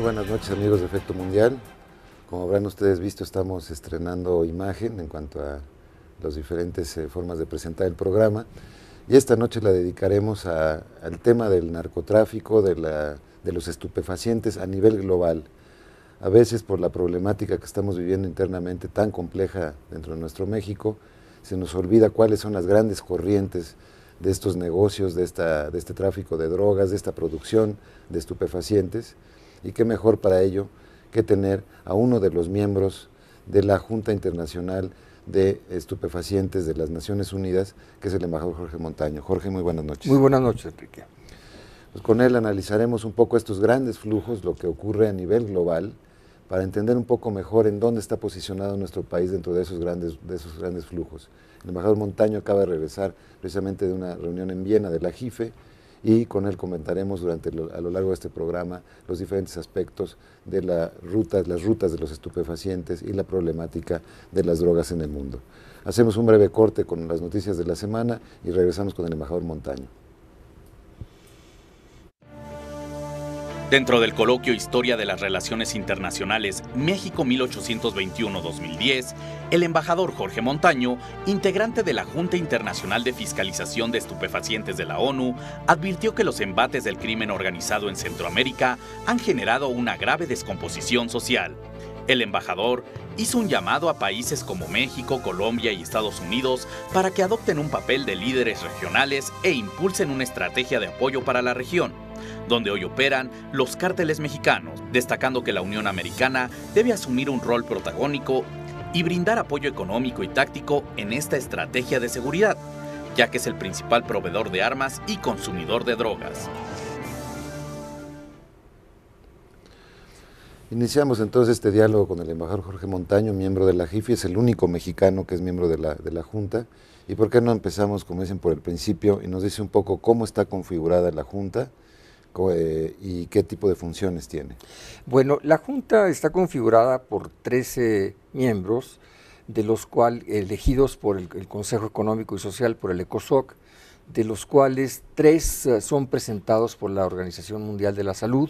buenas noches, amigos de Efecto Mundial. Como habrán ustedes visto, estamos estrenando imagen en cuanto a las diferentes formas de presentar el programa. Y esta noche la dedicaremos al tema del narcotráfico, de los estupefacientes a nivel global. A veces, por la problemática que estamos viviendo internamente tan compleja dentro de nuestro México, se nos olvida cuáles son las grandes corrientes de estos negocios, de este tráfico de drogas, de esta producción de estupefacientes. Y qué mejor para ello que tener a uno de los miembros de la Junta Internacional de Estupefacientes de las Naciones Unidas, que es el embajador Jorge Montaño. Jorge, muy buenas noches. Muy buenas noches, Enrique. Pues con él analizaremos un poco estos grandes flujos, lo que ocurre a nivel global, para entender un poco mejor en dónde está posicionado nuestro país dentro de esos grandes flujos. El embajador Montaño acaba de regresar precisamente de una reunión en Viena de la JIFE, y con él comentaremos a lo largo de este programa los diferentes aspectos de las rutas de los estupefacientes y la problemática de las drogas en el mundo. Hacemos un breve corte con las noticias de la semana y regresamos con el embajador Montaño. Dentro del coloquio Historia de las Relaciones Internacionales México 1821-2010, el embajador Jorge Montaño, integrante de la Junta Internacional de Fiscalización de Estupefacientes de la ONU, advirtió que los embates del crimen organizado en Centroamérica han generado una grave descomposición social. El embajador hizo un llamado a países como México, Colombia y Estados Unidos para que adopten un papel de líderes regionales e impulsen una estrategia de apoyo para la región, donde hoy operan los cárteles mexicanos, destacando que la Unión Americana debe asumir un rol protagónico y brindar apoyo económico y táctico en esta estrategia de seguridad, ya que es el principal proveedor de armas y consumidor de drogas. Iniciamos entonces este diálogo con el embajador Jorge Montaño, miembro de la JIFE, es el único mexicano que es miembro de la Junta. ¿Y por qué no empezamos, como dicen, por el principio y nos dice un poco cómo está configurada la Junta y qué tipo de funciones tiene? Bueno, la Junta está configurada por 13 miembros, de los cuales elegidos por el Consejo Económico y Social, por el ECOSOC, de los cuales 3 son presentados por la Organización Mundial de la Salud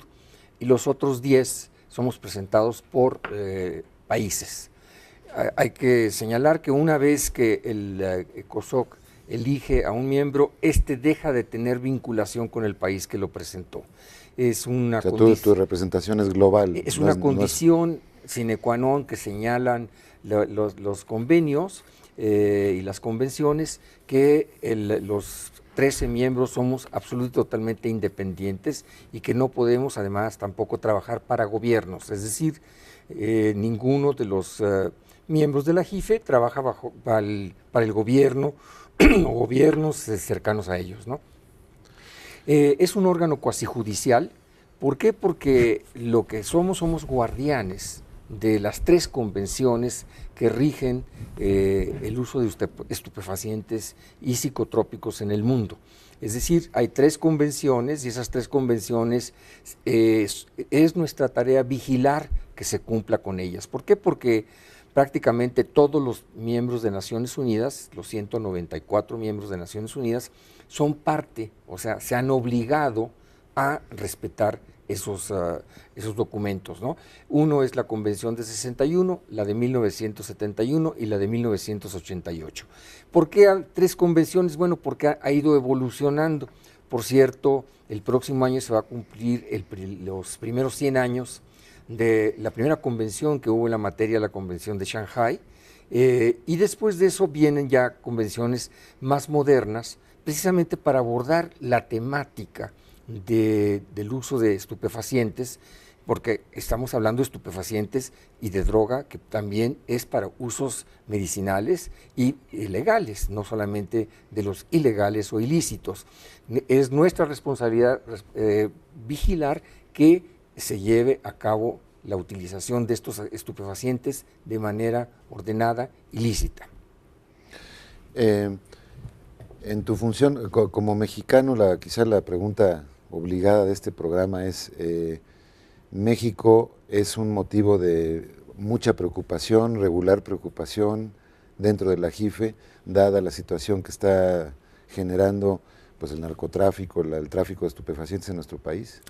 y los otros 10 somos presentados por países. Hay que señalar que una vez que el ECOSOC elige a un miembro, deja de tener vinculación con el país que lo presentó. Es una tu representación es global. Es una condición sine qua non que señalan los convenios y las convenciones, que los 13 miembros somos absolutamente totalmente independientes y que no podemos además tampoco trabajar para gobiernos, es decir, ninguno de los miembros de la JIFE trabaja para el gobierno o gobiernos cercanos a ellos, ¿no? Es un órgano cuasi judicial. ¿Por qué? Porque lo que somos guardianes de las 3 convenciones que rigen el uso de estupefacientes y psicotrópicos en el mundo. Es decir, hay 3 convenciones y esas 3 convenciones es nuestra tarea vigilar que se cumpla con ellas. ¿Por qué? Porque prácticamente todos los miembros de Naciones Unidas, los 194 miembros de Naciones Unidas, son parte, o sea, se han obligado a respetar esos documentos, ¿no? Uno es la Convención de 61, la de 1971 y la de 1988. ¿Por qué 3 convenciones? Bueno, porque ha ido evolucionando. Por cierto, el próximo año se va a cumplir los primeros 100 años de la primera convención que hubo en la materia, la Convención de Shanghái, y después de eso vienen ya convenciones más modernas, precisamente para abordar la temática del uso de estupefacientes, porque estamos hablando de estupefacientes y de droga que también es para usos medicinales y legales, no solamente de los ilegales o ilícitos. Es nuestra responsabilidad vigilar que se lleve a cabo la utilización de estos estupefacientes de manera ordenada y lícita. En tu función como mexicano, quizá la pregunta obligada de este programa es, México es un motivo de mucha preocupación, regular preocupación dentro de la JIFE, dada la situación que está generando pues el narcotráfico, el tráfico de estupefacientes en nuestro país.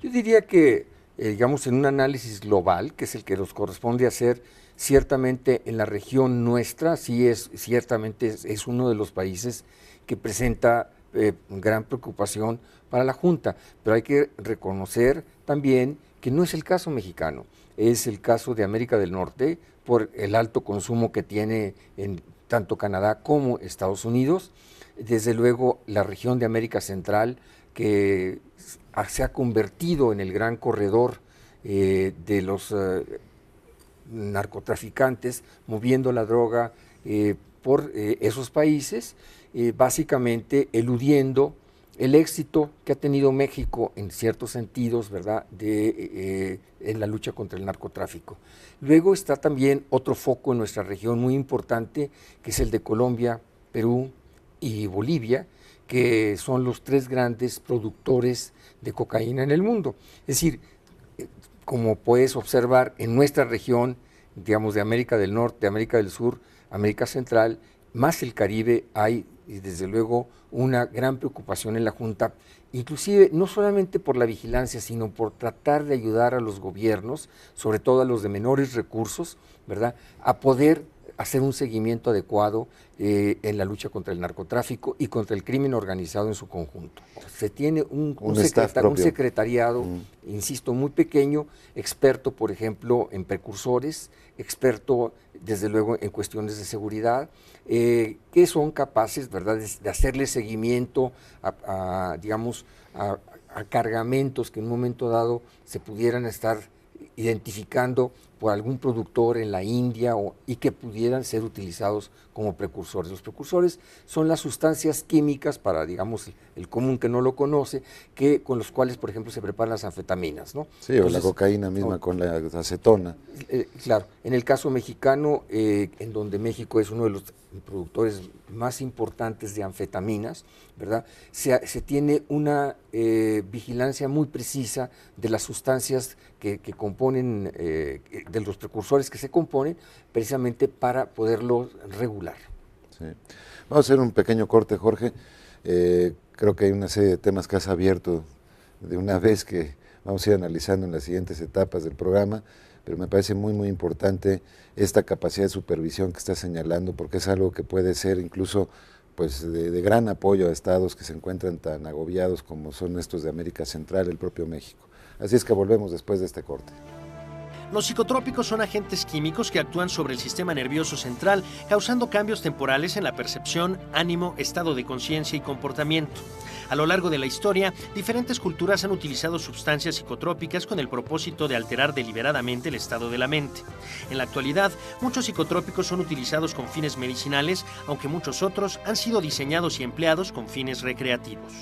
Yo diría que digamos, en un análisis global, que es el que nos corresponde hacer, ciertamente en la región nuestra, ciertamente es uno de los países que presenta gran preocupación para la Junta, pero hay que reconocer también que no es el caso mexicano, es el caso de América del Norte, por el alto consumo que tiene en tanto Canadá como Estados Unidos, desde luego la región de América Central, que se ha convertido en el gran corredor de los narcotraficantes moviendo la droga por esos países, básicamente eludiendo el éxito que ha tenido México en ciertos sentidos, ¿verdad?, en la lucha contra el narcotráfico. Luego está también otro foco en nuestra región muy importante, que es el de Colombia, Perú y Bolivia, que son los 3 grandes productores de cocaína en el mundo. Es decir, como puedes observar, en nuestra región, digamos, de América del Norte, América del Sur, América Central, más el Caribe, hay desde luego una gran preocupación en la Junta, inclusive no solamente por la vigilancia, sino por tratar de ayudar a los gobiernos, sobre todo a los de menores recursos, ¿verdad?, a poder hacer un seguimiento adecuado en la lucha contra el narcotráfico y contra el crimen organizado en su conjunto. Se tiene un secretariado, insisto, muy pequeño, experto, por ejemplo, en precursores, experto, desde luego, en cuestiones de seguridad, que son capaces, ¿verdad?, de hacerle seguimiento digamos, a cargamentos que en un momento dado se pudieran estar identificando por algún productor en la India y que pudieran ser utilizados como precursores. Los precursores son las sustancias químicas, para, digamos, el común que no lo conoce, con los cuales, por ejemplo, se preparan las anfetaminas, ¿no? Sí, entonces, o la cocaína misma con la acetona. Claro, en el caso mexicano, en donde México es uno de los productores más importantes de anfetaminas, ¿verdad?, se tiene una vigilancia muy precisa de las sustancias que componen, de los precursores que se componen, precisamente para poderlos regular. Sí. Vamos a hacer un pequeño corte, Jorge. Creo que hay una serie de temas que has abierto de una vez que vamos a ir analizando en las siguientes etapas del programa, pero me parece muy, muy importante esta capacidad de supervisión que estás señalando, porque es algo que puede ser incluso pues de gran apoyo a estados que se encuentran tan agobiados como son estos de América Central, el propio México. Así es que volvemos después de este corte. Los psicotrópicos son agentes químicos que actúan sobre el sistema nervioso central, causando cambios temporales en la percepción, ánimo, estado de conciencia y comportamiento. A lo largo de la historia, diferentes culturas han utilizado sustancias psicotrópicas con el propósito de alterar deliberadamente el estado de la mente. En la actualidad, muchos psicotrópicos son utilizados con fines medicinales, aunque muchos otros han sido diseñados y empleados con fines recreativos.